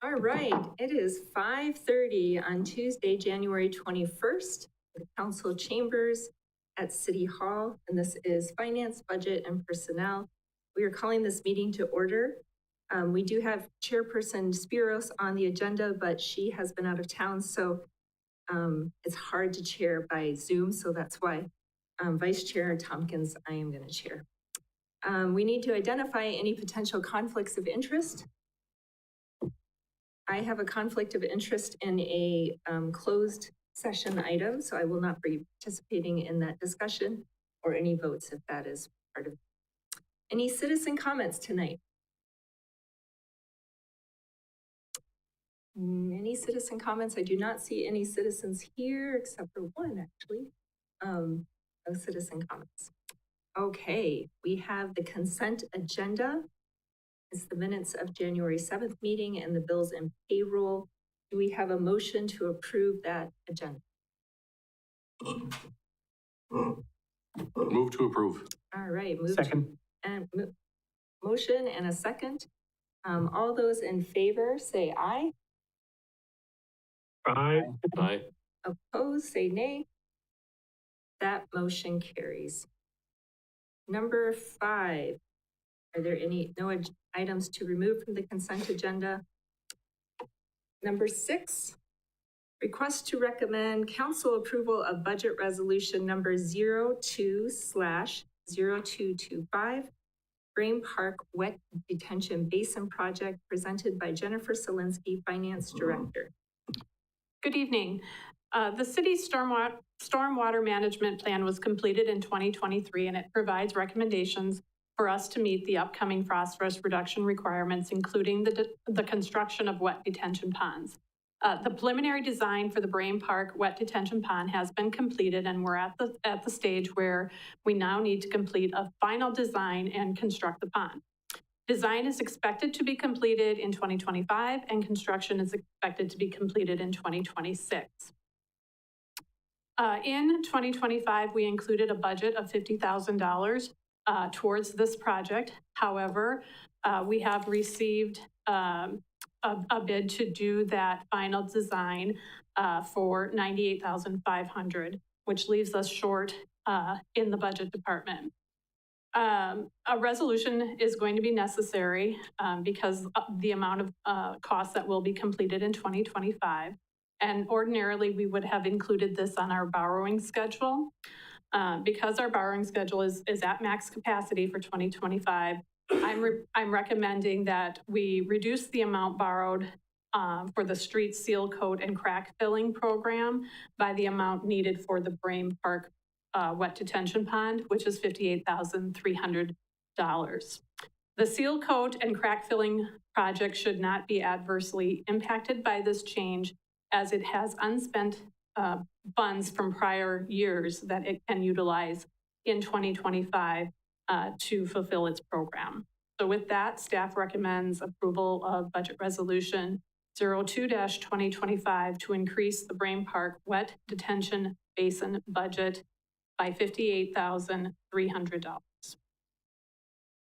All right, it is 5:30 on Tuesday, January 21st, the council chambers at City Hall, and this is Finance, Budget, and Personnel. We are calling this meeting to order. We do have Chairperson Spiros on the agenda, but she has been out of town, so it's hard to chair by Zoom, so that's why Vice Chair Tompkins, I am going to chair. We need to identify any potential conflicts of interest. I have a conflict of interest in a closed session item, so I will not be participating in that discussion or any votes if that is part of it. Any citizen comments tonight? Any citizen comments? I do not see any citizens here except for one, actually. No citizen comments. Okay, we have the consent agenda. It's the minutes of January 7th meeting and the bills and payroll. Do we have a motion to approve that agenda? Move to approve. All right. Second. Motion and a second. All those in favor say aye. Aye. Aye. Opposed, say nay. That motion carries. Number 5. Are there no items to remove from the consent agenda? Number 6, request to recommend council approval of budget resolution number 02/0225, Brain Park Wet Detention Basin Project, presented by Jennifer Solinsky, Finance Director. Good evening. The city's stormwater management plan was completed in 2023, and it provides recommendations for us to meet the upcoming phosphorus reduction requirements, including the construction of wet detention ponds. The preliminary design for the Brain Park Wet Detention Pond has been completed, and we're at the stage where we now need to complete a final design and construct the pond. Design is expected to be completed in 2025, and construction is expected to be completed in 2026. In 2025, we included a budget of $50,000 towards this project. However, we have received a bid to do that final design for $98,500, which leaves us short in the budget department. A resolution is going to be necessary because of the amount of costs that will be completed in 2025. And ordinarily, we would have included this on our borrowing schedule. Because our borrowing schedule is at max capacity for 2025, I'm recommending that we reduce the amount borrowed for the street seal coat and crack filling program by the amount needed for the Brain Park wet detention pond, which is $58,300. The seal coat and crack filling project should not be adversely impacted by this change, as it has unspent funds from prior years that it can utilize in 2025 to fulfill its program. So with that, staff recommends approval of budget resolution 02-2025 to increase the Brain Park Wet Detention Basin budget by $58,300.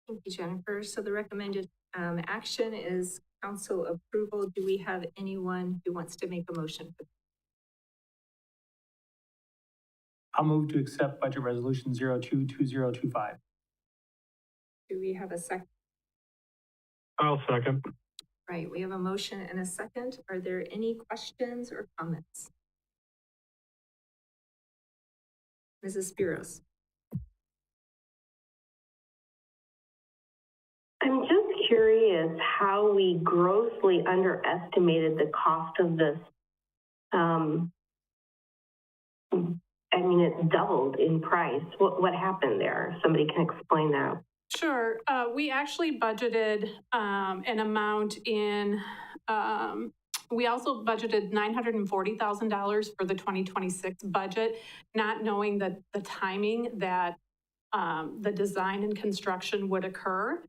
Thank you, Jennifer. So the recommended action is council approval. Do we have anyone who wants to make a motion? I'll move to accept budget resolution 022025. Do we have a second? I'll second. Right, we have a motion and a second. Are there any questions or comments? Mrs. Spiros. I'm just curious how we grossly underestimated the cost of this. I mean, it's doubled in price. What happened there? Somebody can explain that. Sure. We actually budgeted an amount in, we also budgeted $940,000 for the 2026 budget, not knowing that the timing that the design and construction would occur.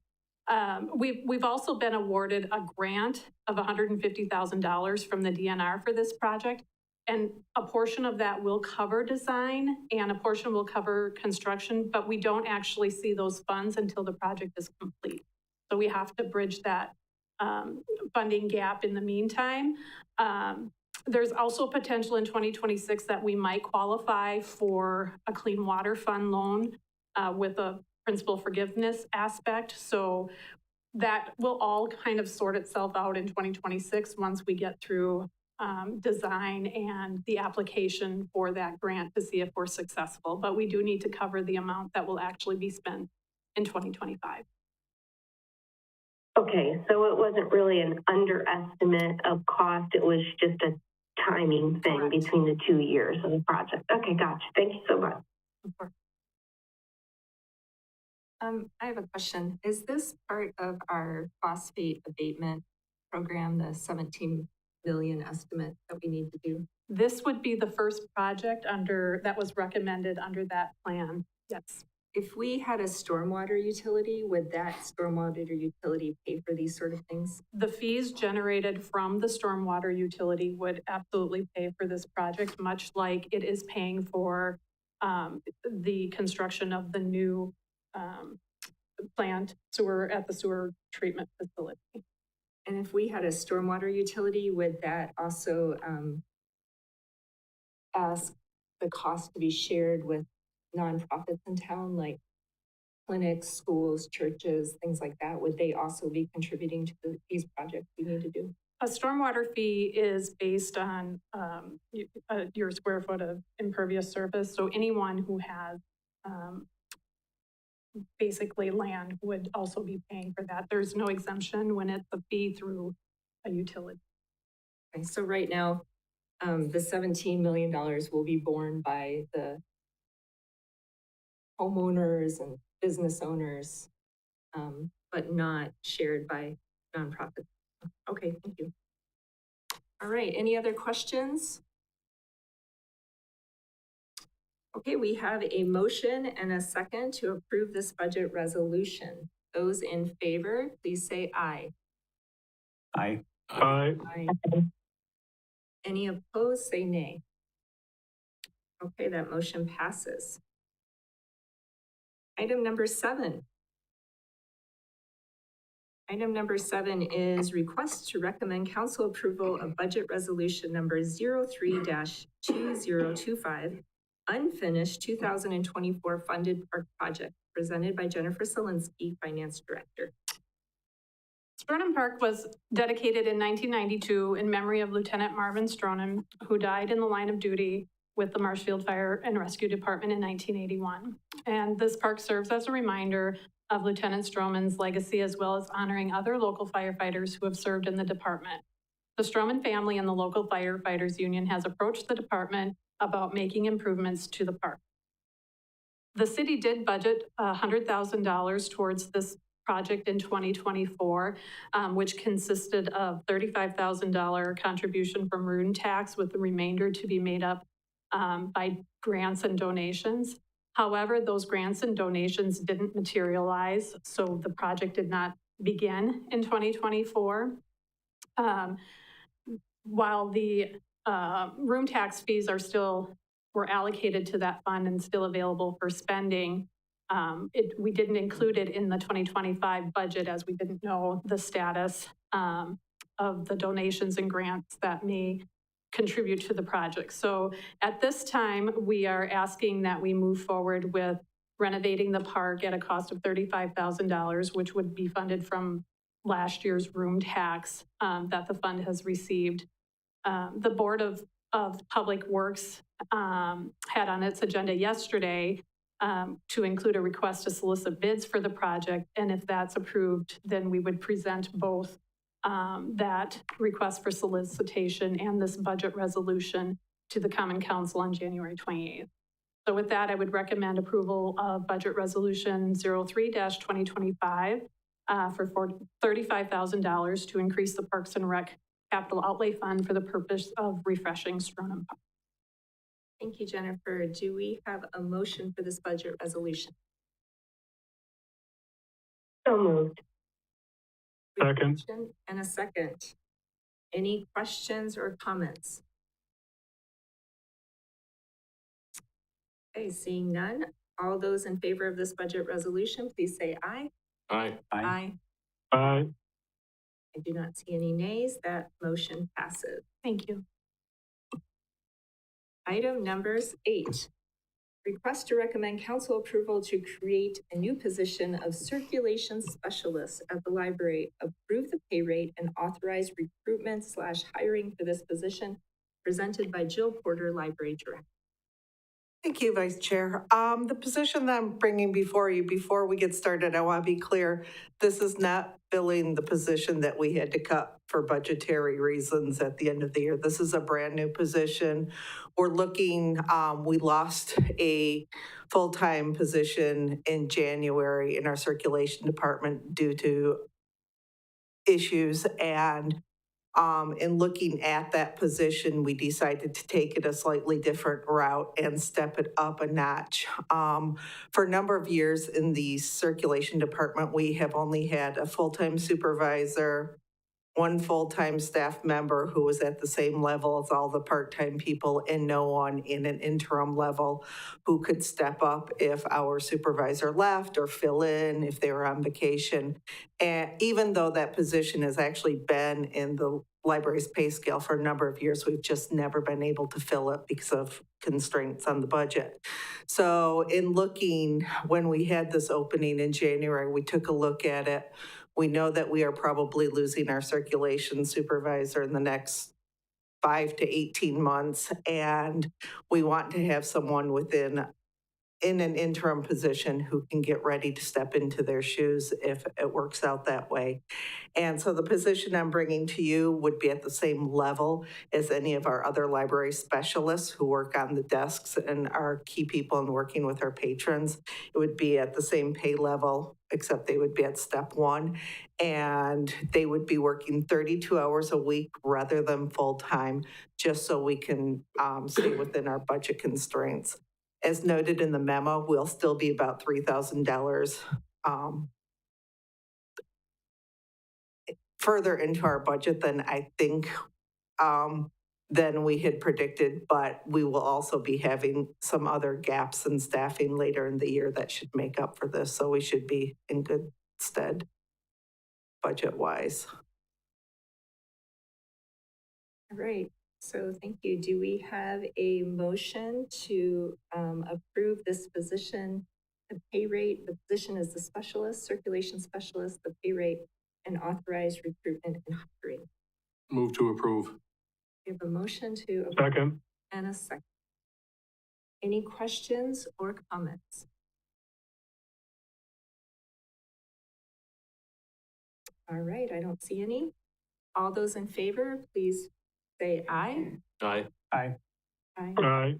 We've also been awarded a grant of $150,000 from the DNR for this project. And a portion of that will cover design and a portion will cover construction, but we don't actually see those funds until the project is complete. So we have to bridge that funding gap in the meantime. There's also potential in 2026 that we might qualify for a Clean Water Fund loan with a principal forgiveness aspect. So that will all kind of sort itself out in 2026 once we get through design and the application for that grant to see if we're successful. But we do need to cover the amount that will actually be spent in 2025. Okay, so it wasn't really an underestimate of cost. It was just a timing thing Correct. between the 2 years of the project. Okay, gotcha. Thank you so much. Of course. I have a question. Is this part of our phosphate abatement program, the 17 million estimate that we need to do? This would be the first project that was recommended under that plan. Yes. If we had a stormwater utility, would that stormwater utility pay for these sort of things? The fees generated from the stormwater utility would absolutely pay for this project, much like it is paying for the construction of the new plant at the sewer treatment facility. And if we had a stormwater utility, would that also ask the cost to be shared with nonprofits in town, like clinics, schools, churches, things like that? Would they also be contributing to these projects we need to do? A stormwater fee is based on your square foot of impervious surface. So anyone who has basically land would also be paying for that. There's no exemption when it's a fee through a utility. Okay, so right now, the $17 million will be borne by the homeowners and business owners, but not shared by nonprofits. Okay, thank you. All right, any other questions? Okay, we have a motion and a second to approve this budget resolution. Those in favor, please say aye. Aye. Aye. Aye. Any opposed, say nay. Okay, that motion passes. Item number 7. Item number 7 is request to recommend council approval of budget resolution number 03-2025, unfinished 2024 funded park project, presented by Jennifer Solinsky, Finance Director. Stronim Park was dedicated in 1992 in memory of Lieutenant Marvin Stronim, who died in the line of duty with the Marshfield Fire and Rescue Department in 1981. And this park serves as a reminder of Lieutenant Stroman's legacy, as well as honoring other local firefighters who have served in the department. The Stroman family and the local firefighters union has approached the department about making improvements to the park. The city did budget $100,000 towards this project in 2024, which consisted of $35,000 contribution from room tax, with the remainder to be made up by grants and donations. However, those grants and donations didn't materialize, so the project did not begin in 2024. While the room tax fees were allocated to that fund and still available for spending, we didn't include it in the 2025 budget, as we didn't know the status of the donations and grants that may contribute to the project. So at this time, we are asking that we move forward with renovating the park at a cost of $35,000, which would be funded from last year's room tax that the fund has received. The Board of Public Works had on its agenda yesterday to include a request to solicit bids for the project. And if that's approved, then we would present both that request for solicitation and this budget resolution to the Common Council on January 28th. So with that, I would recommend approval of budget resolution 03-2025 for $35,000 to increase the Parks and Rec capital outlay fund for the purpose of refreshing Stronim Park. Thank you, Jennifer. Do we have a motion for this budget resolution? So moved. Second. And a second. Any questions or comments? Okay, seeing none. All those in favor of this budget resolution, please say aye. Aye. Aye. Aye. I do not see any nays. That motion passes. Thank you. Item numbers 8. Request to recommend council approval to create a new position of circulation specialist at the library, approve the pay rate, and authorize recruitment/hiring for this position, presented by Jill Porter, Library Director. Thank you, Vice Chair. The position that I'm bringing before you, before we get started, I want to be clear, this is not filling the position that we had to cut for budgetary reasons at the end of the year. This is a brand-new position. We're looking, we lost a full-time position in January in our circulation department due to issues, and in looking at that position, we decided to take it a slightly different route and step it up a notch. For a number of years in the circulation department, we have only had a full-time supervisor, one full-time staff member who was at the same level as all the part-time people, and no one in an interim level who could step up if our supervisor left or fill in if they were on vacation. And even though that position has actually been in the library's pay scale for a number of years, we've just never been able to fill it because of constraints on the budget. So in looking, when we had this opening in January, we took a look at it. We know that we are probably losing our circulation supervisor in the next 5 to 18 months, and we want to have someone in an interim position who can get ready to step into their shoes if it works out that way. And so the position I'm bringing to you would be at the same level as any of our other library specialists who work on the desks and are key people in working with our patrons. It would be at the same pay level, except they would be at step 1, and they would be working 32 hours a week rather than full-time, just so we can stay within our budget constraints. As noted in the memo, we'll still be about $3,000 further into our budget than I think than we had predicted, but we will also be having some other gaps in staffing later in the year that should make up for this, so we should be in good stead budget-wise. All right. So thank you. Do we have a motion to approve this position, the pay rate? The position is the specialist, circulation specialist, the pay rate, and authorized recruitment and hiring. Move to approve. We have a motion to approve Second. and a second. Any questions or comments? All right, I don't see any. All those in favor, please say aye. Aye. Aye. Aye. Aye.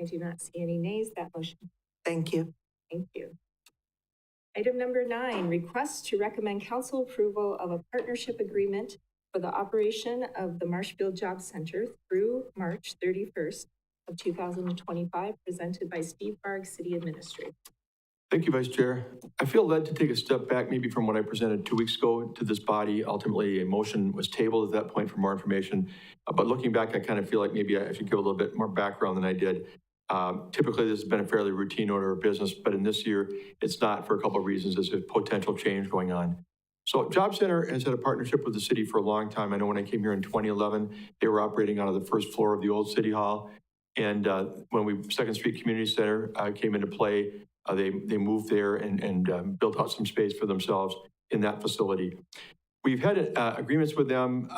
I do not see any nays. That motion. Thank you. Thank you. Item number 9, request to recommend council approval of a partnership agreement for the operation of the Marshfield Job Center through March 31st of 2025, presented by Steve Barg, City Administrator. Thank you, Vice Chair. I feel led to take a step back maybe from what I presented 2 weeks ago to this body. Ultimately, a motion was tabled at that point for more information. But looking back, I kind of feel like maybe I should give a little bit more background than I did. Typically, this has been a fairly routine order of business, but in this year, it's not for a couple of reasons. There's a potential change going on. So Job Center has had a partnership with the city for a long time. I know when I came here in 2011, they were operating out of the first floor of the old City Hall. And when Second Street Community Center came into play, they moved there and built out some space for themselves in that facility. We've had agreements with them.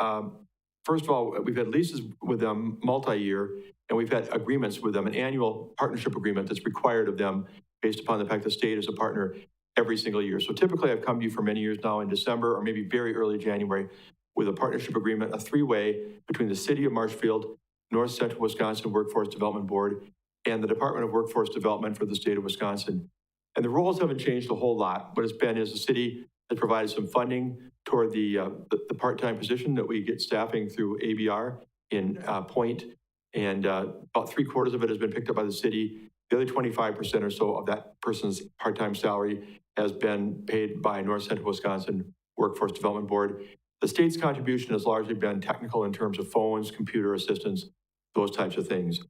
First of all, we've had leases with them multi-year, and we've had agreements with them, an annual partnership agreement that's required of them based upon the fact the state is a partner every single year. So typically I've come to you for many years now in December or maybe very early January with a partnership agreement, a 3-way between the City of Marshfield, North Central Wisconsin Workforce Development Board, and the Department of Workforce Development for the state of Wisconsin. And the roles haven't changed a whole lot. What it's been is the city has provided some funding toward the part-time position that we get staffing through ABR in Point, and about 3/4 of it has been picked up by the city. The other 25% or so of that person's part-time salary has been paid by North Central Wisconsin Workforce Development Board. The state's contribution has largely been technical in terms of phones, computer assistance, those types of things.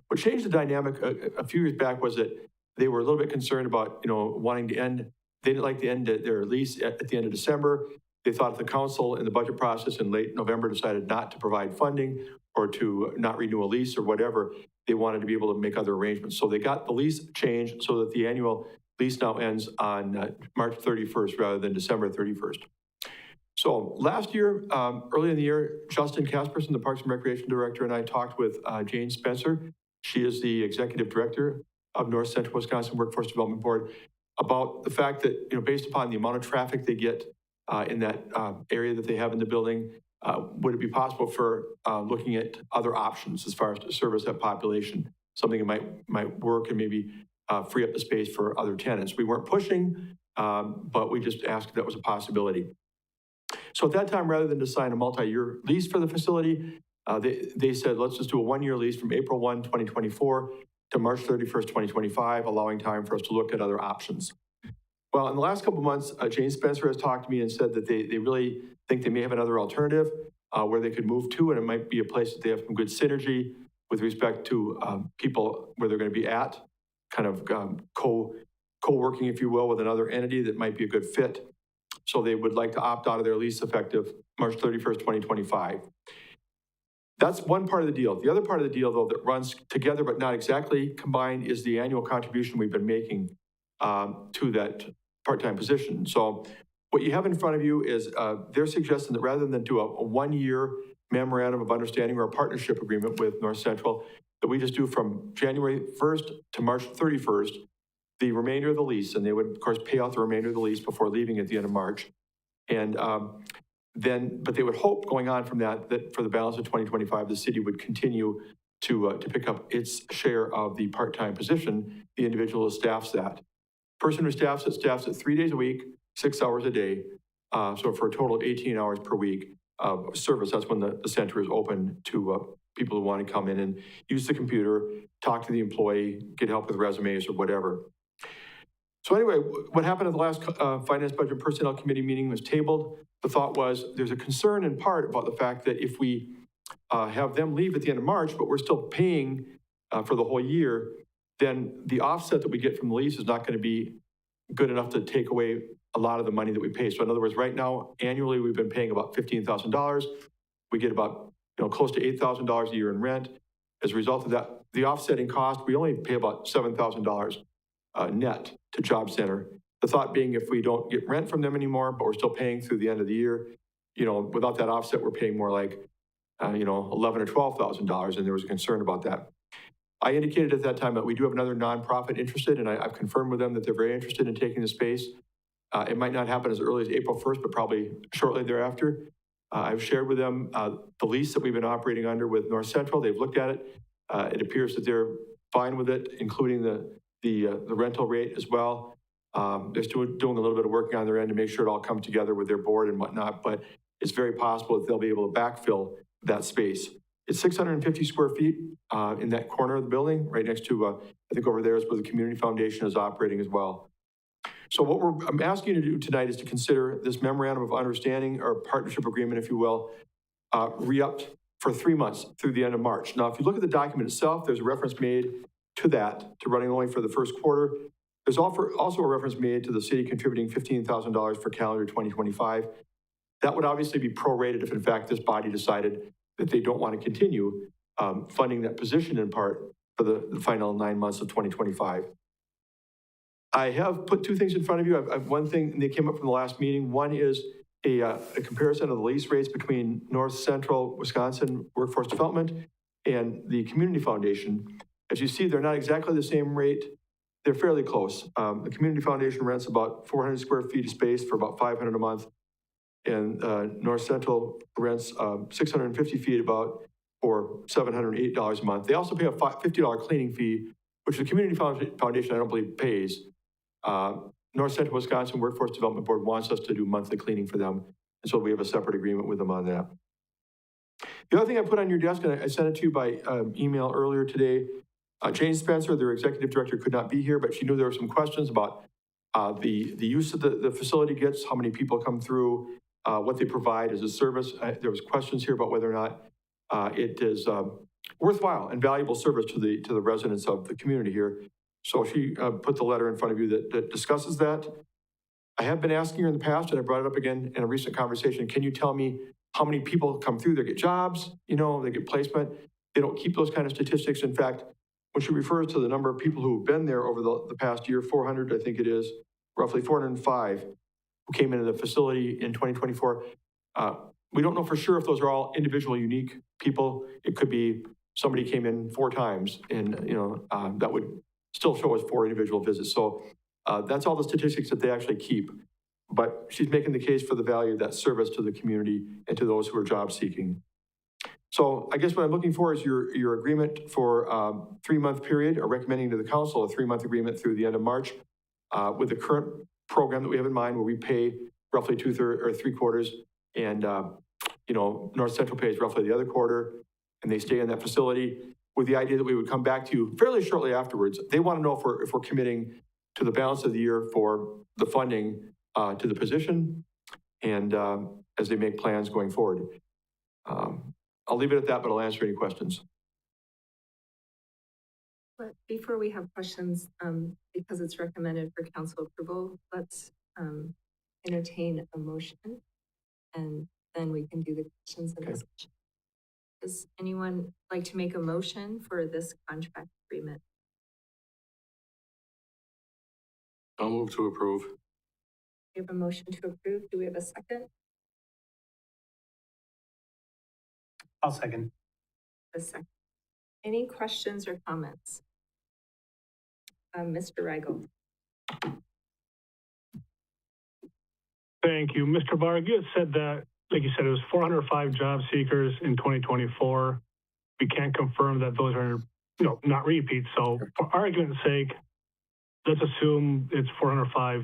What changed the dynamic a few years back was that they were a little bit concerned about, wanting to end. They didn't like to end their lease at the end of December. They thought if the council in the budget process in late November decided not to provide funding or to not renew a lease or whatever, they wanted to be able to make other arrangements. So they got the lease changed so that the annual lease now ends on March 31st rather than December 31st. So last year, early in the year, Justin Casperson, the Parks and Recreation Director, and I talked with Jane Spencer. She is the Executive Director of North Central Wisconsin Workforce Development Board, about the fact that, based upon the amount of traffic they get in that area that they have in the building, would it be possible for looking at other options as far as to service that population, something that might work and maybe free up the space for other tenants. We weren't pushing, but we just asked if that was a possibility. So at that time, rather than to sign a multi-year lease for the facility, they said, let's just do a one-year lease from April 1, 2024 to March 31st, 2025, allowing time for us to look at other options. Well, in the last couple of months, Jane Spencer has talked to me and said that they really think they may have another alternative where they could move to, and it might be a place that they have some good synergy with respect to people where they're going to be at, kind of co-working, if you will, with another entity that might be a good fit. So they would like to opt out of their lease effective March 31st, 2025. That's one part of the deal. The other part of the deal, though, that runs together but not exactly combined is the annual contribution we've been making to that part-time position. So what you have in front of you is they're suggesting that rather than do a one-year memorandum of understanding or a partnership agreement with North Central, that we just do from January 1st to March 31st, the remainder of the lease, and they would, of course, pay out the remainder of the lease before leaving at the end of March. And but they would hope going on from that for the balance of 2025, the city would continue to pick up its share of the part-time position. The individual who staffs that. Person who staffs it 3 days a week, 6 hours a day. So for a total of 18 hours per week of service. That's when the center is open to people who want to come in and use the computer, talk to the employee, get help with resumes or whatever. So anyway, what happened at the last Finance Budget and Personnel Committee meeting was tabled. The thought was there's a concern in part about the fact that if we have them leave at the end of March, but we're still paying for the whole year, then the offset that we get from the lease is not going to be good enough to take away a lot of the money that we pay. So in other words, right now, annually, we've been paying about $15,000. We get about close to $8,000 a year in rent. As a result of that, the offsetting cost, we only pay about $7,000 net to Job Center. The thought being if we don't get rent from them anymore, but we're still paying through the end of the year, without that offset, we're paying more like, $11,000 or $12,000, and there was a concern about that. I indicated at that time that we do have another nonprofit interested, and I've confirmed with them that they're very interested in taking the space. It might not happen as early as April 1st, but probably shortly thereafter. I've shared with them the lease that we've been operating under with North Central. They've looked at it. It appears that they're fine with it, including the rental rate as well. They're still doing a little bit of working on their end to make sure it all comes together with their board and whatnot, but it's very possible that they'll be able to backfill that space. It's 650 square feet in that corner of the building, right next to, I think over there is where the Community Foundation is operating as well. So what I'm asking you to do tonight is to consider this memorandum of understanding or partnership agreement, if you will, re-upped for 3 months through the end of March. Now, if you look at the document itself, there's a reference made to that, to running only for the first quarter. There's also a reference made to the city contributing $15,000 for calendar 2025. That would obviously be prorated if, in fact, this body decided that they don't want to continue funding that position in part for the final 9 months of 2025. I have put two things in front of you. I've one thing, and they came up from the last meeting. One is a comparison of the lease rates between North Central Wisconsin Workforce Development and the Community Foundation. As you see, they're not exactly the same rate. They're fairly close. The Community Foundation rents about 400 square feet of space for about $500 a month. And North Central rents 650 feet about for $708 a month. They also pay a $50 cleaning fee, which the Community Foundation, I don't believe, pays. North Central Wisconsin Workforce Development Board wants us to do monthly cleaning for them. And so we have a separate agreement with them on that. The other thing I put on your desk, and I sent it to you by email earlier today, Jane Spencer, their executive director, could not be here, but she knew there were some questions about the use that the facility gets, how many people come through, what they provide as a service. There was questions here about whether or not it is worthwhile and valuable service to the residents of the community here. So she put the letter in front of you that discusses that. I have been asking her in the past, and I brought it up again in a recent conversation, can you tell me how many people come through there, get jobs, you know, they get placement? They don't keep those kind of statistics. In fact, when she refers to the number of people who've been there over the past year, 400, I think it is, roughly 405, who came into the facility in 2024. We don't know for sure if those are all individual, unique people. It could be somebody came in 4 times, and you know that would still show us 4 individual visits. So that's all the statistics that they actually keep. But she's making the case for the value of that service to the community and to those who are job seeking. So I guess what I'm looking for is your agreement for a 3-month period, or recommending to the council a 3-month agreement through the end of March with the current program that we have in mind, where we pay roughly 2/3 or 3/4, and you know, North Central pays roughly the other quarter, and they stay in that facility with the idea that we would come back to you fairly shortly afterwards. They want to know if we're committing to the balance of the year for the funding to the position, and as they make plans going forward. I'll leave it at that, but I'll answer any questions. But before we have questions, because it's recommended for council approval, let's entertain a motion, and then we can do the questions and discussion. Does anyone like to make a motion for this contract agreement? I'll move to approve. We have a motion to approve. Do we have a second? I'll second. A second. Any questions or comments? Mr. Reigel. Thank you. Mr. Varg, you had said that, like you said, it was 405 job seekers in 2024. We can't confirm that those are, you know, not repeats. So for argument's sake, let's assume it's 405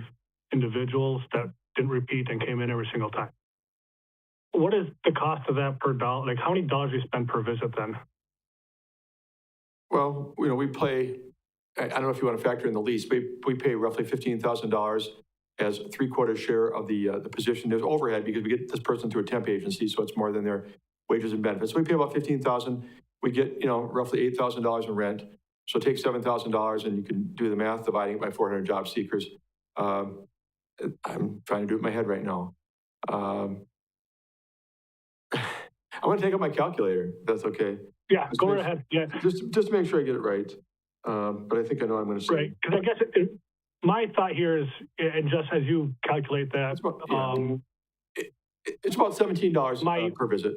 individuals that didn't repeat and came in every single time. What is the cost of that per dollar? Like, how many dollars do you spend per visit then? Well, you know, we pay, I don't know if you want to factor in the lease, we pay roughly $15,000 as 3/4 share of the position. There's overhead because we get this person through a temp agency, so it's more than their wages and benefits. So we pay about $15,000. We get, you know, roughly $8,000 in rent. So take $7,000 and you can do the math, dividing it by 400 job seekers. I'm trying to do it in my head right now. I want to take out my calculator, if that's okay. Yeah, go ahead. Yeah. Just to make sure I get it right. But I think I know what I'm going to say. Right, because I guess my thought here is, and just as you calculate that, It's about, it's about $17 per visit.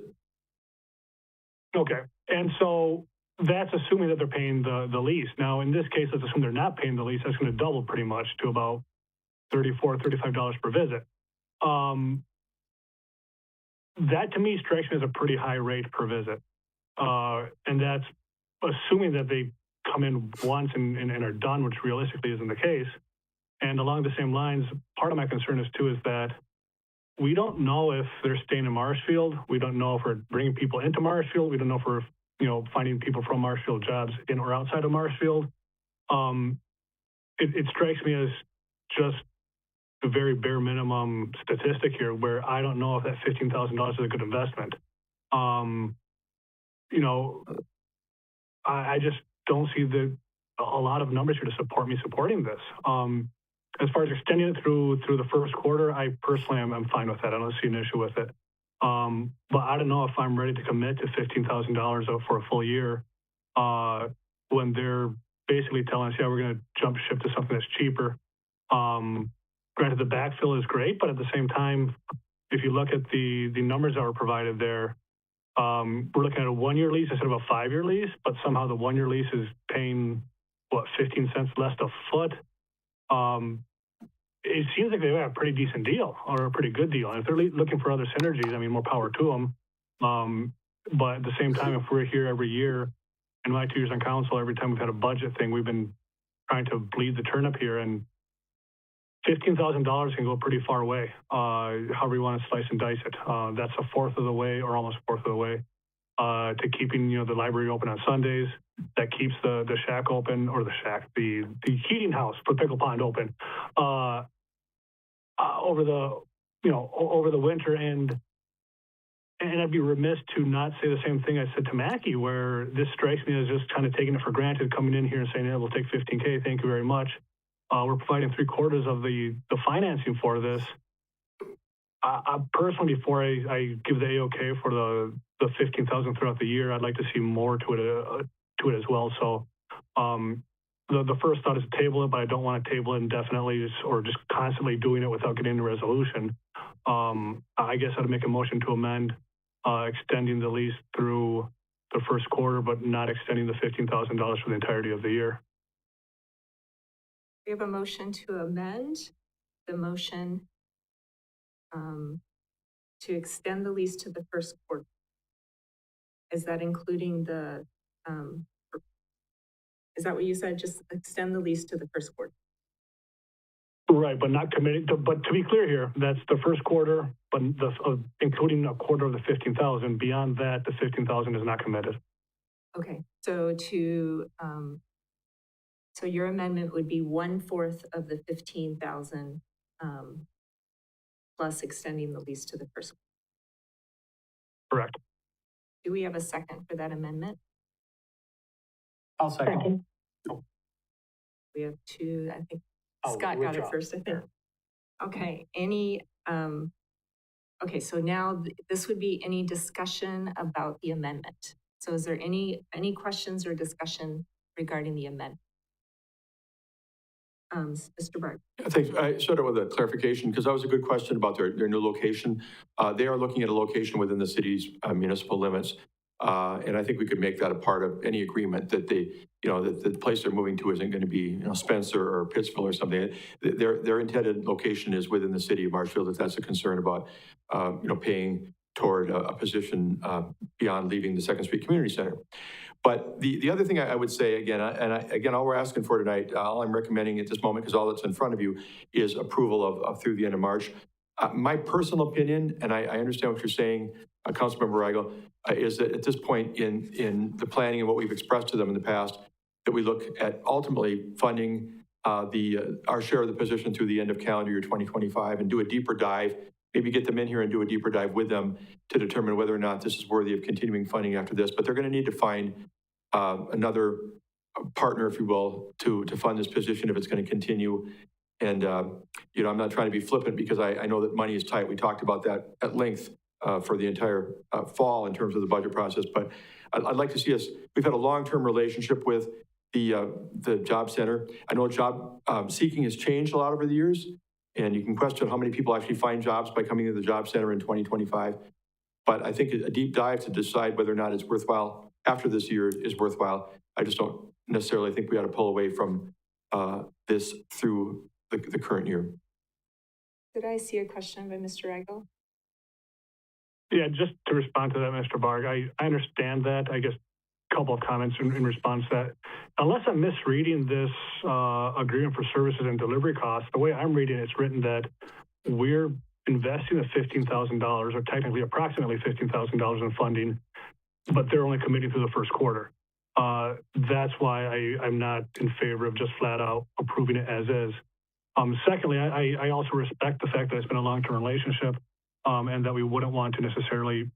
Okay, and so that's assuming that they're paying the lease. Now, in this case, let's assume they're not paying the lease. That's going to double pretty much to about $34, $35 per visit. That to me strikes me as a pretty high rate per visit. And that's assuming that they come in once and are done, which realistically isn't the case. And along the same lines, part of my concern is too is that we don't know if they're staying in Marshfield. We don't know if we're bringing people into Marshfield. We don't know if we're, you know, finding people from Marshfield jobs in or outside of Marshfield. It strikes me as just the very bare minimum statistic here, where I don't know if that $15,000 is a good investment. You know, I just don't see a lot of numbers here to support me supporting this. As far as extending it through the first quarter, I personally am fine with that. I don't see an issue with it. But I don't know if I'm ready to commit to $15,000 for a full year when they're basically telling us, yeah, we're going to jump ship to something that's cheaper. Granted, the backfill is great, but at the same time, if you look at the numbers that were provided there, we're looking at a 1-year lease instead of a 5-year lease, but somehow the 1-year lease is paying, 15 cents less a foot. It seems like they have a pretty decent deal, or a pretty good deal. And if they're looking for other synergies, I mean, more power to them. But at the same time, if we're here every year, in my 2 years on council, every time we've had a budget thing, we've been trying to bleed the turnip here, and $15,000 can go pretty far away, however you want to slice and dice it. That's a fourth of the way, or almost a fourth of the way, to keeping, the library open on Sundays. That keeps the shack open, or the heating house for Pickle Pond open, over the winter. And I'd be remiss to not say the same thing I said to Mackie, where this strikes me as just kind of taking it for granted, coming in here and saying, yeah, we'll take $15K, thank you very much. We're providing 3/4 of the financing for this. I personally, before I give the AOK for the 15,000 throughout the year, I'd like to see more to it as well. So, the first thought is to table it, but I don't want to table it indefinitely or just constantly doing it without getting a resolution. I guess I'd make a motion to amend, extending the lease through the first quarter, but not extending the $15,000 for the entirety of the year. We have a motion to amend the motion to extend the lease to the first quarter. Is that including the, is that what you said? Just extend the lease to the first quarter? Right, but not committing to, but to be clear here, that's the first quarter, but including a quarter of the 15,000. Beyond that, the 15,000 is not committed. Okay, so so your amendment would be 1/4 of the 15,000 plus extending the lease to the first. Correct. Do we have a second for that amendment? I'll second. We have two, I think Oh, Scott got it withdraw. first, I think. Okay, okay, so now this would be any discussion about the amendment. So is there any questions or discussion regarding the amendment? Mr. Bart. Thanks. I started with a clarification because that was a good question about their new location. They are looking at a location within the city's municipal limits. And I think we could make that a part of any agreement that they, that the place they're moving to isn't going to be, Spencer or Pittsville or something. Their intended location is within the city of Marshfield, if that's a concern about, paying toward a position beyond leaving the Second Street Community Center. But the other thing I would say again, again, all we're asking for tonight, all I'm recommending at this moment, because all that's in front of you, is approval of through the end of March. My personal opinion, and I understand what you're saying, Councilmember Rigel, is that at this point in the planning and what we've expressed to them in the past, that we look at ultimately funding our share of the position through the end of calendar year 2025 and do a deeper dive, maybe get them in here and do a deeper dive with them to determine whether or not this is worthy of continuing funding after this. But they're going to need to find another partner, if you will, to fund this position if it's going to continue. And, I'm not trying to be flippant because I know that money is tight. We talked about that at length for the entire fall in terms of the budget process. But I'd like to see us, we've had a long-term relationship with the job center. I know job seeking has changed a lot over the years, and you can question how many people actually find jobs by coming to the job center in 2025. But I think a deep dive to decide whether or not it's worthwhile after this year is worthwhile. I just don't necessarily think we ought to pull away from this through the current year. Did I see a question by Mr. Rigel? Yeah, just to respond to that, Mr. Barg, I understand that. I guess a couple of comments in response to that. Unless I'm misreading this agreement for services and delivery costs, the way I'm reading it, it's written that we're investing the $15,000, or technically approximately $15,000 in funding, but they're only committing through the first quarter. That's why I'm not in favor of just flat out approving it as is. Secondly, I also respect the fact that it's been a long-term relationship, and that we wouldn't want to necessarily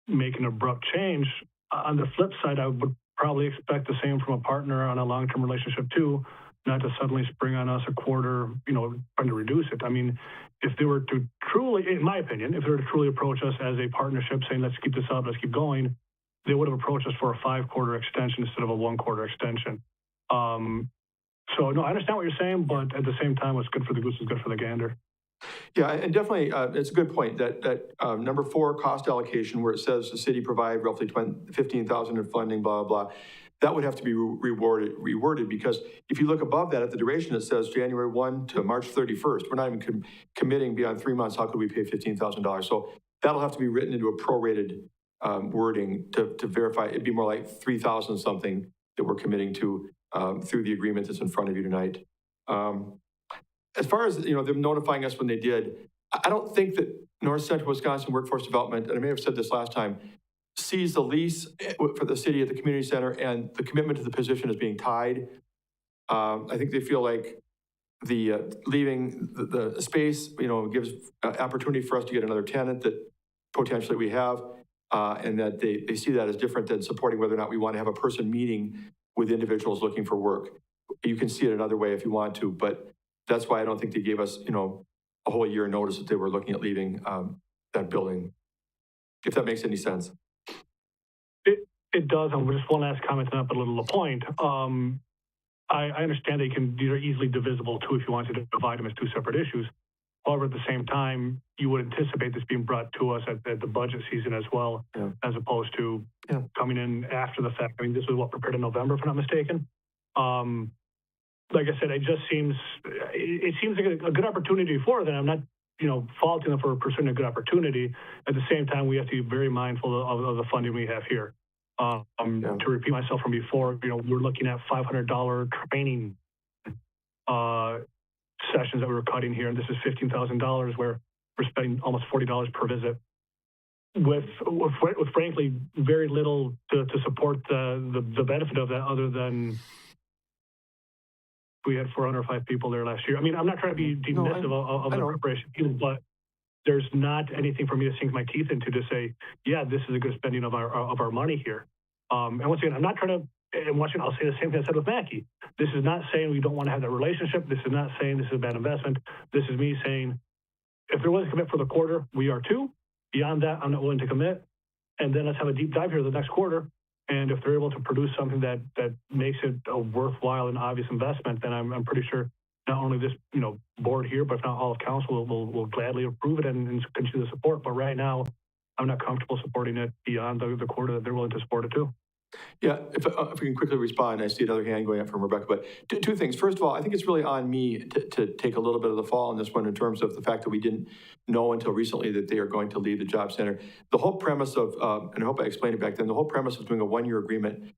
make an abrupt change. On the flip side, I would probably expect the same from a partner on a long-term relationship too, not to suddenly spring on us a quarter, trying to reduce it. I mean, if they were to truly, in my opinion, if they were to truly approach us as a partnership saying, let's keep this up, let's keep going, they would have approached us for a 5-quarter extension instead of a 1-quarter extension. So no, I understand what you're saying, but at the same time, what's good for the goose is good for the gander. Yeah, and definitely, it's a good point that number 4, cost allocation, where it says the city provide roughly $15,000 in funding, blah, blah, blah. That would have to be reworded because if you look above that at the duration, it says January 1 to March 31st. We're not even committing beyond 3 months. How could we pay $15,000? So that'll have to be written into a prorated wording to verify. It'd be more like 3,000 something that we're committing to through the agreement that's in front of you tonight. As far as, them notifying us when they did, I don't think that North Central Wisconsin Workforce Development, and I may have said this last time, sees the lease for the city at the community center and the commitment to the position as being tied. I think they feel like the leaving the space, gives opportunity for us to get another tenant that potentially we have, and that they see that as different than supporting whether or not we want to have a person meeting with individuals looking for work. You can see it another way if you want to, but that's why I don't think they gave us, a whole year notice that they were looking at leaving that building, if that makes any sense. It does, and just one last comment on that, but a little point. I understand these are easily divisible too if you wanted to divide them as two separate issues. However, at the same time, you would anticipate this being brought to us at the budget season as well, as opposed to coming in after the fact. I mean, this was prepared in November, if I'm not mistaken. Like I said, it seems like a good opportunity for them. I'm not, faulting them for pursuing a good opportunity. At the same time, we have to be very mindful of the funding we have here. To repeat myself from before, we're looking at $500 training sessions that we were cutting here, and this is $15,000 where we're spending almost $40 per visit with frankly very little to support the benefit of that, other than we had 405 people there last year. I mean, I'm not trying to be dismissive of the preparation, but there's not anything for me to sink my teeth into to say, yeah, this is a good spending of our money here. And once again, I'm not trying to. And I'll say the same thing I said with Mackey. This is not saying we don't want to have that relationship. This is not saying this is a bad investment. This is me saying, if they're willing to commit for the quarter, we are too. Beyond that, I'm not willing to commit. And then let's have a deep dive here the next quarter. And if they're able to produce something that makes it a worthwhile and obvious investment, then I'm pretty sure not only this board here, but if not all of council will gladly approve it and continue to support. But right now, I'm not comfortable supporting it beyond the quarter that they're willing to support it too. Yeah, if we can quickly respond, I see another hand going up from Rebecca, but two things. First of all, I think it's really on me to take a little bit of the fall on this one in terms of the fact that we didn't know until recently that they are going to leave the job center. The whole premise of, and I hope I explained it back then, the whole premise of doing a one-year agreement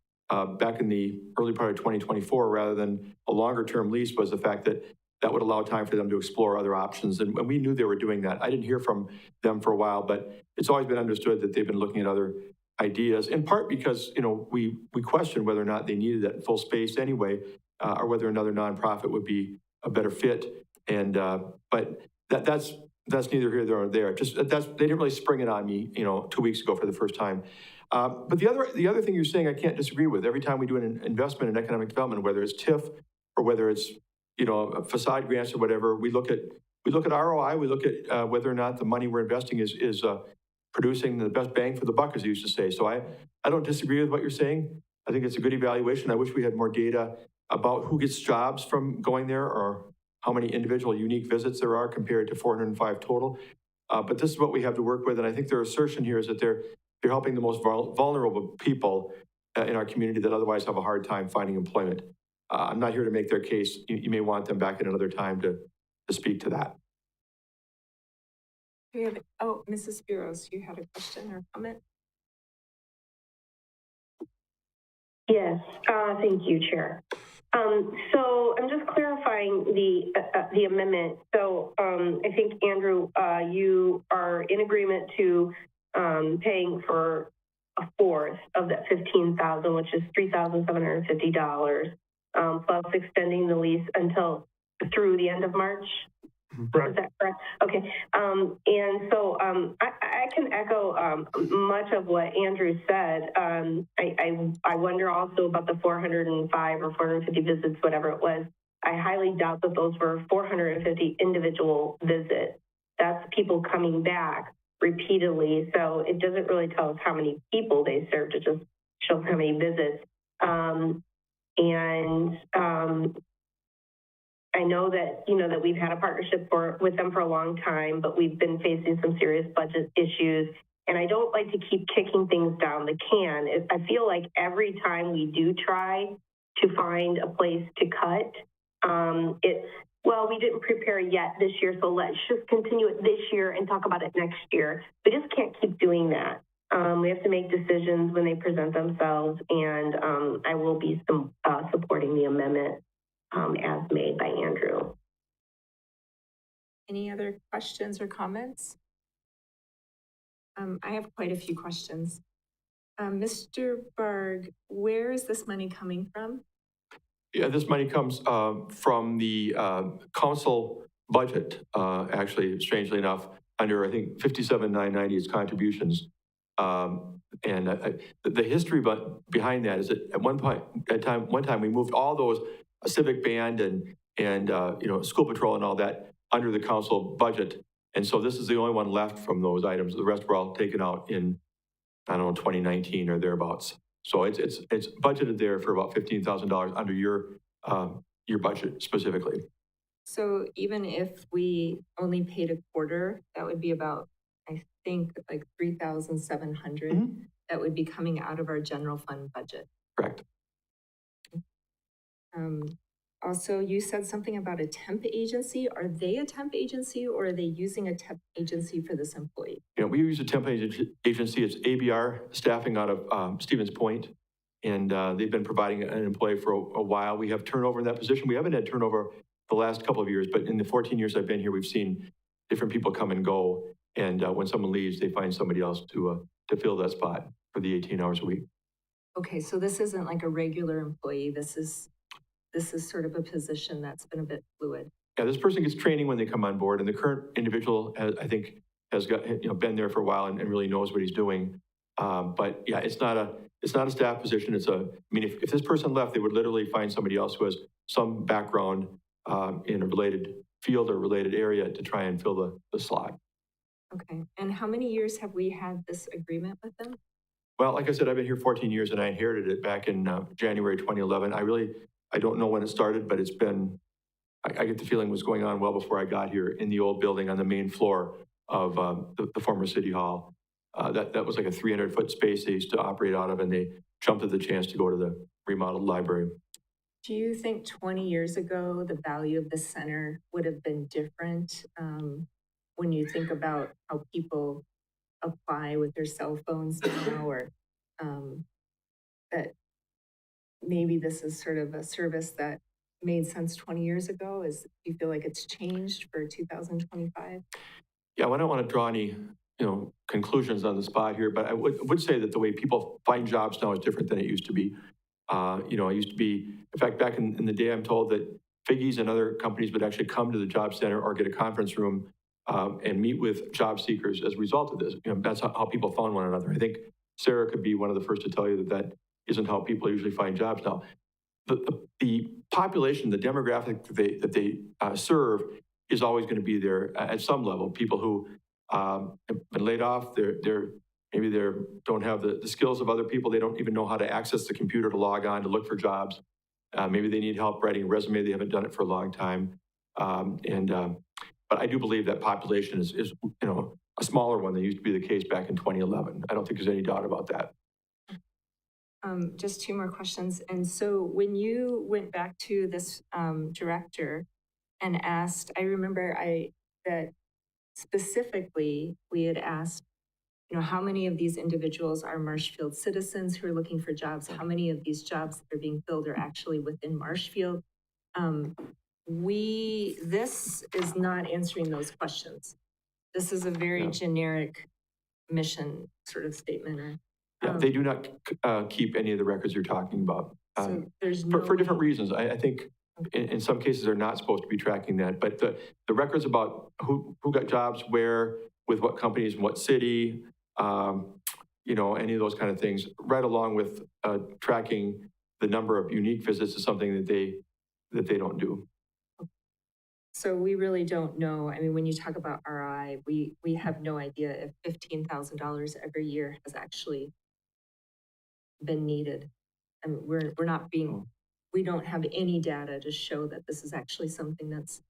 back in the early part of 2024 rather than a longer-term lease was the fact that that would allow time for them to explore other options. And we knew they were doing that. I didn't hear from them for a while, but it's always been understood that they've been looking at other ideas, in part because, we questioned whether or not they needed that full space anyway, or whether another nonprofit would be a better fit. And, but that's neither here nor there. Just they didn't really spring it on me, 2 weeks ago for the first time. But the other thing you're saying, I can't disagree with. Every time we do an investment in economic development, whether it's TIF or whether it's, facade grants or whatever, we look at ROI, we look at whether or not the money we're investing is producing the best bang for the buck, as you used to say. So I don't disagree with what you're saying. I think it's a good evaluation. I wish we had more data about who gets jobs from going there or how many individual unique visits there are compared to 405 total. But this is what we have to work with. And I think their assertion here is that they're helping the most vulnerable people in our community that otherwise have a hard time finding employment. I'm not here to make their case. You may want them back at another time to speak to that. Mrs. Spiros, you had a question or comment? Yes, thank you, Chair. So I'm just clarifying the amendment. So I think, Andrew, you are in agreement to paying for a fourth of that $15,000, which is $3,750, plus extending the lease through the end of March. Right. Is that correct? Okay. And so I can echo much of what Andrew said. I wonder also about the 405 or 450 visits, whatever it was. I highly doubt that those were 450 individual visits. That's people coming back repeatedly. So it doesn't really tell us how many people they served. It just shows how many visits. I know that, that we've had a partnership with them for a long time, but we've been facing some serious budget issues. And I don't like to keep kicking things down the can. I feel like every time we do try to find a place to cut, we didn't prepare yet this year, so let's just continue it this year and talk about it next year. We just can't keep doing that. We have to make decisions when they present themselves, and I will be supporting the amendment as made by Andrew. Any other questions or comments? I have quite a few questions. Mr. Berg, where is this money coming from? Yeah, this money comes from the council budget, actually, strangely enough, under, I think, 57,990 is contributions. The history behind that is that at one time we moved all those a civic band and school patrol and all that under the council budget. And so this is the only one left from those items. The rest were all taken out in, I don't know, 2019 or thereabouts. So it's budgeted there for about $15,000 under your budget specifically. So even if we only paid a quarter, that would be about, I think, like 3,700. That would be coming out of our general fund budget. Correct. Also, you said something about a temp agency. Are they a temp agency or are they using a temp agency for this employee? We use a temp agency. It's ABR staffing out of Stevens Point. And they've been providing an employee for a while. We have turnover in that position. We haven't had turnover the last couple of years, but in the 14 years I've been here, we've seen different people come and go. And when someone leaves, they find somebody else to fill that spot for the 18 hours a week. Okay, so this isn't like a regular employee. This is sort of a position that's been a bit fluid. Yeah, this person gets training when they come on board, and the current individual I think has got been there for a while and really knows what he's doing. But yeah, it's not a staff position. If this person left, they would literally find somebody else who has some background in a related field or related area to try and fill the slot. Okay, and how many years have we had this agreement with them? Well, like I said, I've been here 14 years and I inherited it back in January 2011. I don't know when it started, but it's been, I get the feeling it was going on well before I got here in the old building on the main floor of the former city hall. That was like a 300-foot space they used to operate out of, and they jumped at the chance to go to the remodeled library. Do you think 20 years ago, the value of the center would have been different when you think about how people apply with their cell phones now, or that maybe this is sort of a service that made sense 20 years ago? Do you feel like it's changed for 2025? Yeah, well, I don't want to draw any conclusions on the spot here, but I would say that the way people find jobs now is different than it used to be. It used to be, in fact, back in the day, I'm told that Figgies and other companies would actually come to the job center or get a conference room and meet with job seekers as a result of this. That's how people found one another. I think Sarah could be one of the first to tell you that isn't how people usually find jobs now. The population, the demographic that they serve is always going to be there at some level. People who have been laid off, maybe they don't have the skills of other people. They don't even know how to access the computer to log on to look for jobs. Maybe they need help writing a resume. They haven't done it for a long time. But I do believe that population is a smaller one than used to be the case back in 2011. I don't think there's any doubt about that. Just two more questions. And so when you went back to this director and asked, I remember that specifically we had asked, how many of these individuals are Marshfield citizens who are looking for jobs? How many of these jobs that are being filled are actually within Marshfield? This is not answering those questions. This is a very generic mission sort of statement. They do not keep any of the records you're talking about. So there's for different reasons. I think in some cases they're not supposed to be tracking that, but the records about who got jobs where, with what companies, in what city, any of those kind of things, right along with tracking the number of unique visits is something that they don't do. So we really don't know. I mean, when you talk about ROI, we have no idea if $15,000 every year has actually been needed. I mean, we don't have any data to show that this is actually something that's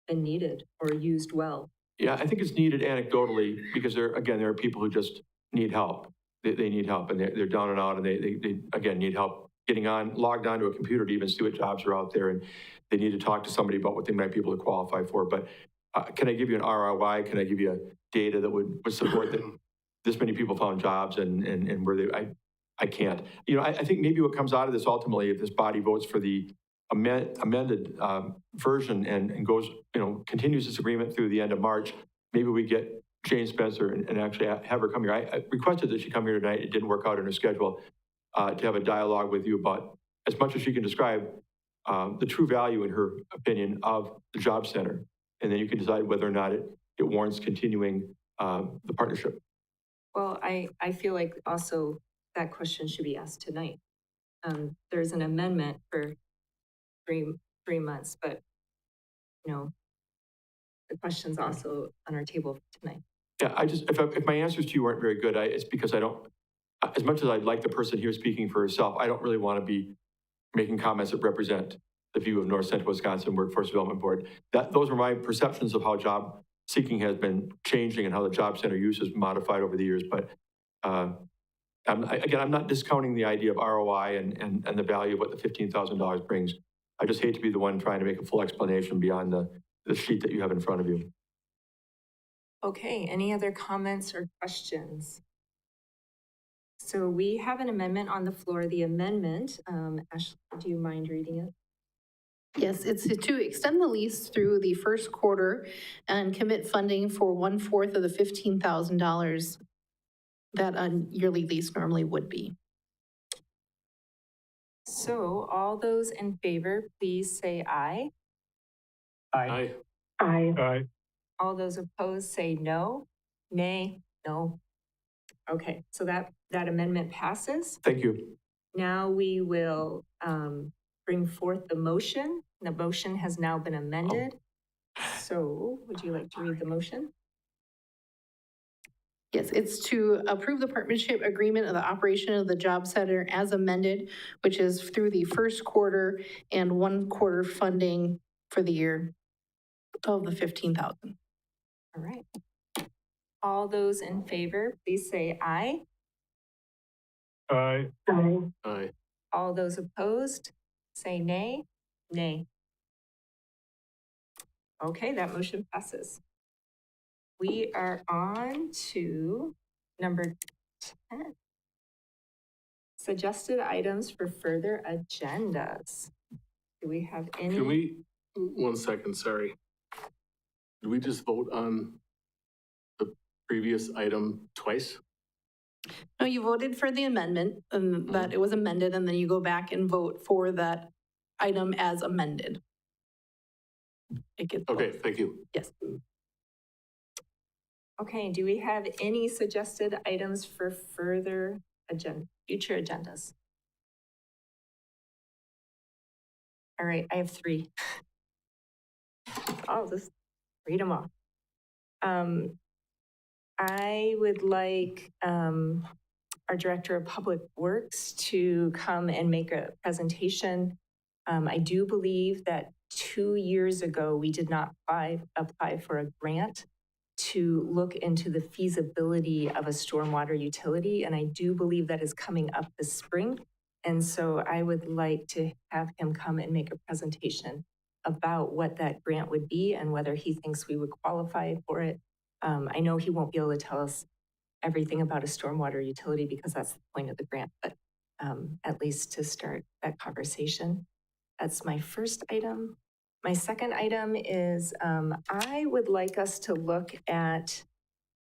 been needed or used well. Yeah, I think it's needed anecdotally because there are people who just need help. They need help, and they're down and out, and they again need help getting logged onto a computer to even see what jobs are out there, and they need to talk to somebody about what they might be able to qualify for. But can I give you an ROI? Can I give you data that would support that this many people found jobs and where I can't. I think maybe what comes out of this ultimately, if this body votes for the amended version and goes, continues this agreement through the end of March, maybe we get Jane Spencer and actually have her come here. I requested that she come here tonight. It didn't work out in her schedule to have a dialogue with you about, as much as she can describe the true value, in her opinion, of the job center. And then you can decide whether or not it warrants continuing the partnership. Well, I feel like also that question should be asked tonight. There's an amendment for three months, but, you know, the question's also on our table for tonight. Yeah, if my answers to you aren't very good, it's because I don't, as much as I'd like the person here speaking for herself, I don't really want to be making comments that represent the view of North Central Wisconsin Workforce Development Board. Those are my perceptions of how job seeking has been changing and how the job center use has modified over the years. But I'm not discounting the idea of ROI and the value of what the $15,000 brings. I just hate to be the one trying to make a full explanation beyond the sheet that you have in front of you. Okay, any other comments or questions? So we have an amendment on the floor. The amendment, Ashley, do you mind reading it? Yes, it's to extend the lease through the first quarter and commit funding for 1/4 of the $15,000 that a yearly lease normally would be. So all those in favor, please say aye. Aye. Aye. Aye. All those opposed, say no. Nay, no. Okay, so that amendment passes. Thank you. Now we will bring forth the motion. The motion has now been amended. So would you like to read the motion? Yes, it's to approve the partnership agreement of the operation of the job center as amended, which is through the first quarter and 1/4 funding for the year of the $15,000. All right. All those in favor, please say aye. Aye. Aye. Aye. All those opposed, say nay. Nay. Okay, that motion passes. We are on to number 10. Suggested items for further agendas. Do we have any? Can we, 1 second, sorry. Did we just vote on the previous item twice? No, you voted for the amendment, that it was amended, and then you go back and vote for that item as amended. It gets Okay, thank you. Yes. Okay, do we have any suggested items for further future agendas? All right, I have 3. I'll just read them off. I would like our Director of Public Works to come and make a presentation. I do believe that 2 years ago, we did not apply for a grant to look into the feasibility of a stormwater utility, and I do believe that is coming up this spring. And so I would like to have him come and make a presentation about what that grant would be and whether he thinks we would qualify for it. I know he won't be able to tell us everything about a stormwater utility because that's the point of the grant, but at least to start that conversation. That's my first item. My second item is I would like us to look at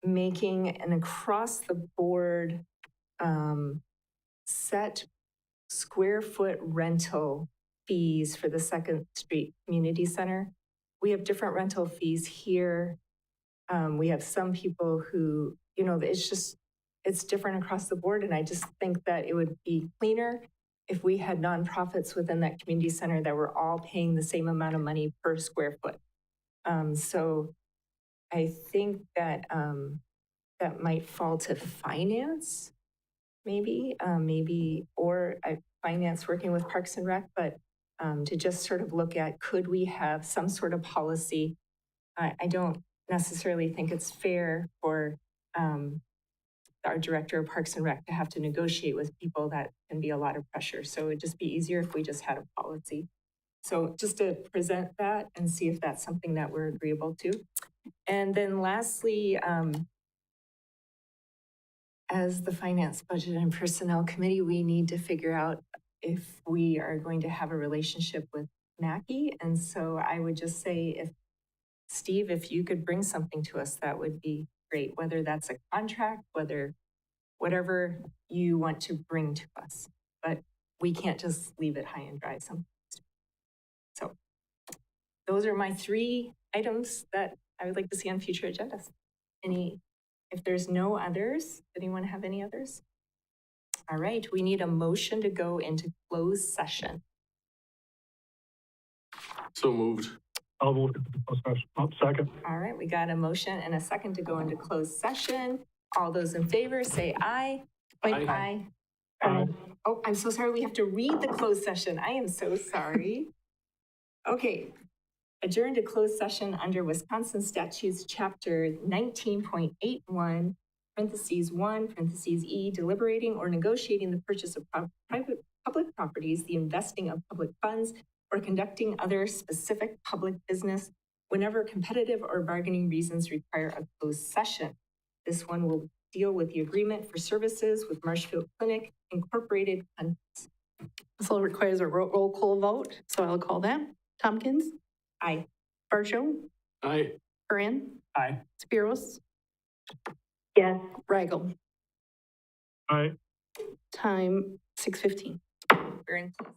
making an across-the-board set square foot rental fees for the Second Street Community Center. We have different rental fees here. We have some people who, it's different across the board. And I just think that it would be cleaner if we had nonprofits within that community center that were all paying the same amount of money per square foot. So I think that that might fall to finance, maybe, or finance working with Parks and Rec, but to just sort of look at, could we have some sort of policy? I don't necessarily think it's fair for our Director of Parks and Rec to have to negotiate with people. That can be a lot of pressure. So it'd just be easier if we just had a policy. So just to present that and see if that's something that we're agreeable to. And then lastly, as the Finance, Budget, and Personnel Committee, we need to figure out if we are going to have a relationship with Mackey. And so I would just say, if Steve, if you could bring something to us, that would be great, whether that's a contract, whatever you want to bring to us. But we can't just leave it high and dry. So those are my 3 items that I would like to see on future agendas. If there's no others, anyone have any others? All right, we need a motion to go into closed session. So moved. I'll move to closed session. Oh, second. All right, we got a motion and a second to go into closed session. All those in favor say aye. Aye. Aye. Oh, I'm so sorry. We have to read the closed session. I am so sorry. Okay. Adjourn to closed session under Wisconsin statutes, chapter 19.81, parentheses 1, parentheses E, deliberating or negotiating the purchase of private public properties, the investing of public funds, or conducting other specific public business whenever competitive or bargaining reasons require a closed session. This one will deal with the agreement for services with Marshfield Clinic Incorporated. This all requires a roll call vote, so I'll call that. Tompkins, Aye. Barcho, Aye. Curran, Aye. Spiros, Yes. Rigel. All right. Time 6:15. We're in closed.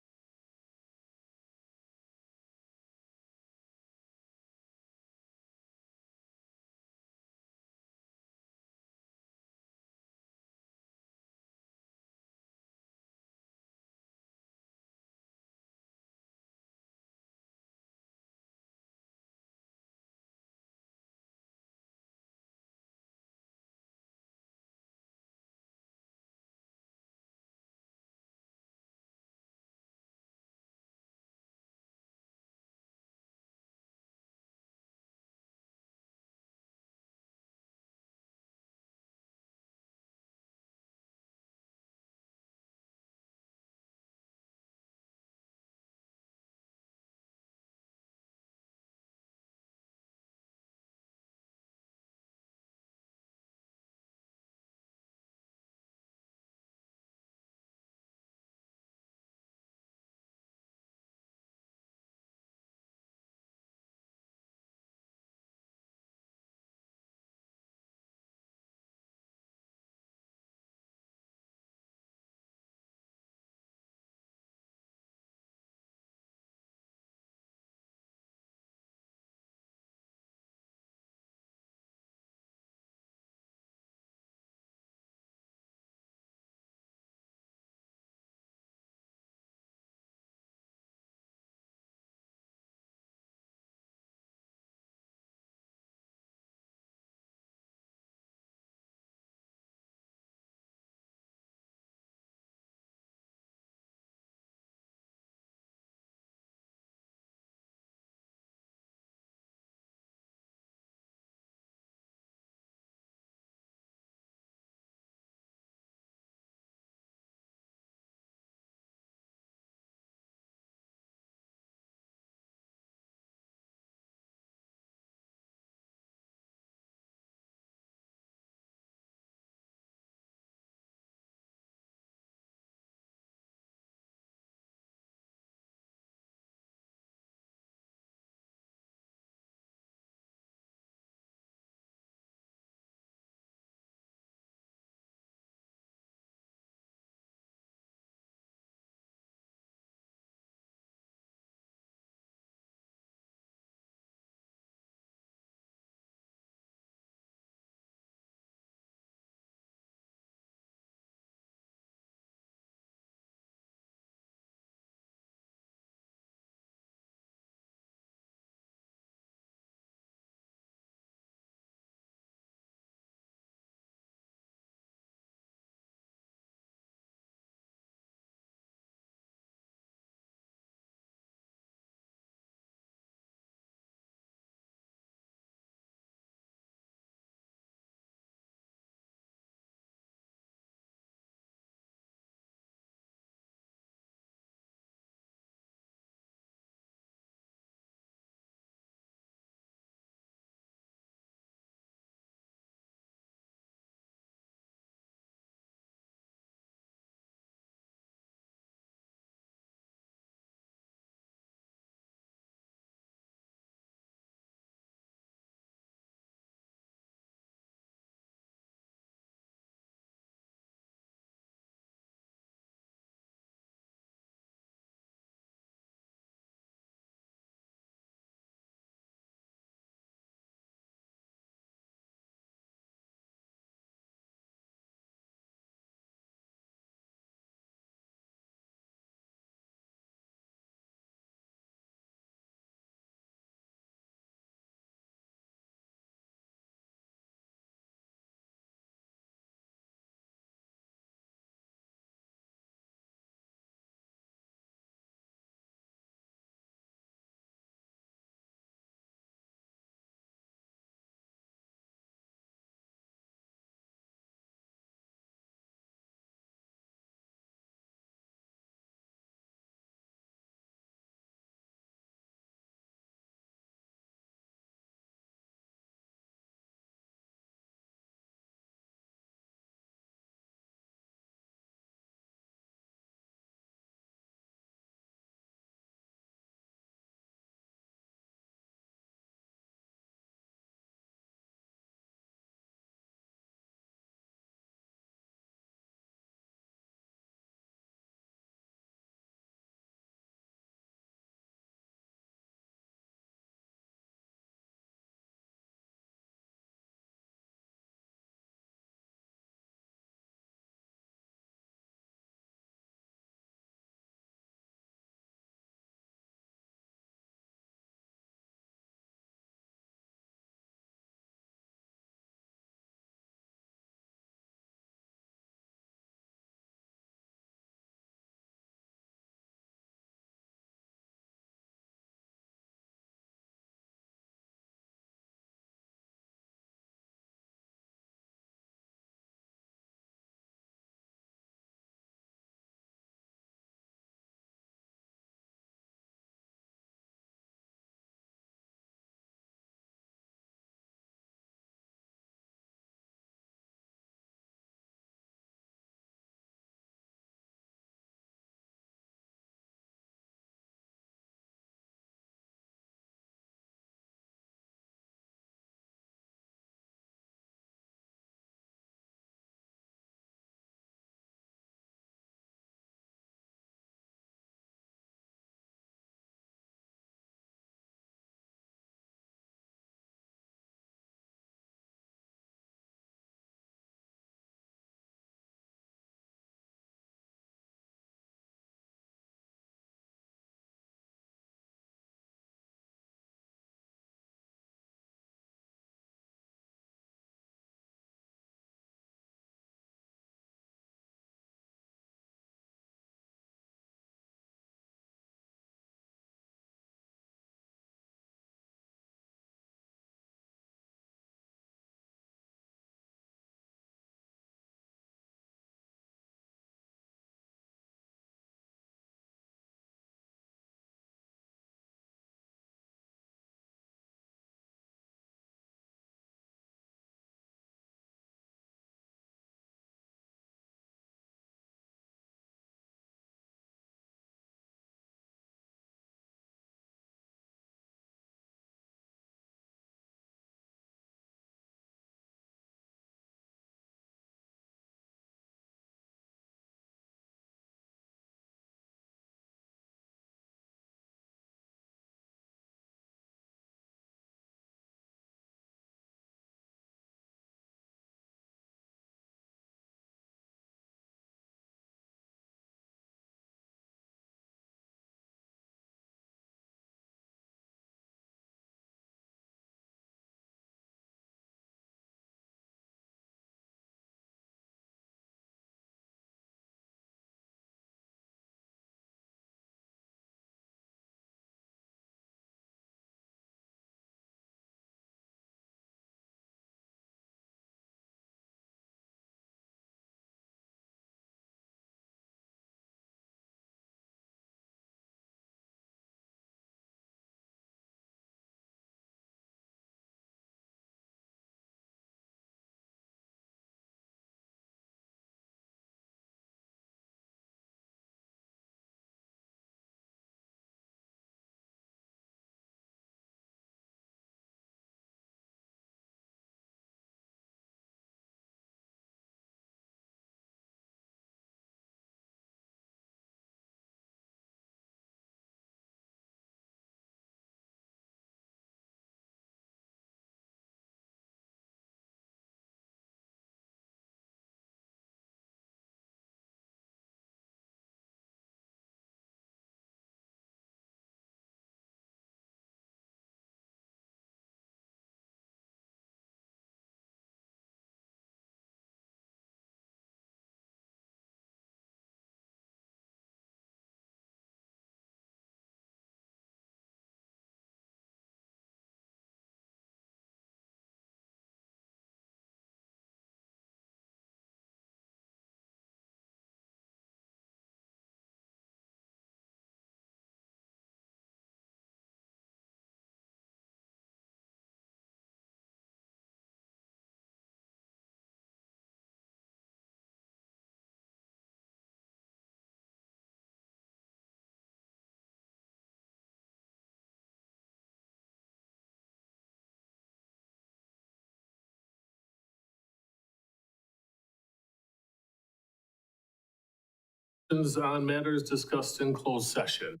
Questions on matters discussed in closed session?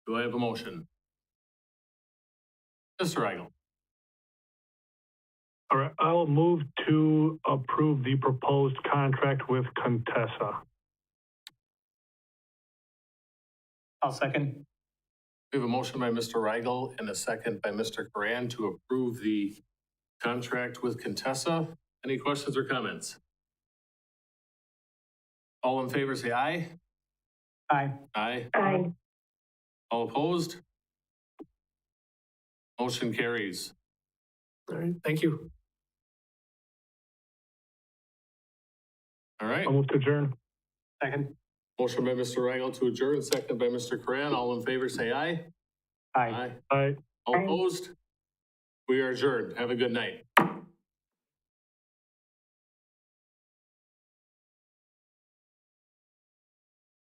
Do I have a motion? Mr. Eigel. All right, I'll move to approve the proposed contract with Contessa. I'll second. We have a motion by Mr. Rigel and a second by Mr. Coran to approve the contract with Contessa. Any questions or comments? All in favor, say aye. Aye. Aye. Aye. All opposed? Motion carries. All right, thank you. All right, I'll move to adjourn. Second. motion by Mr. Rigel to adjourn, second by Mr. Coran. All in favor, say aye. Aye. Aye. All Aye. opposed? We are adjourned. Have a good night.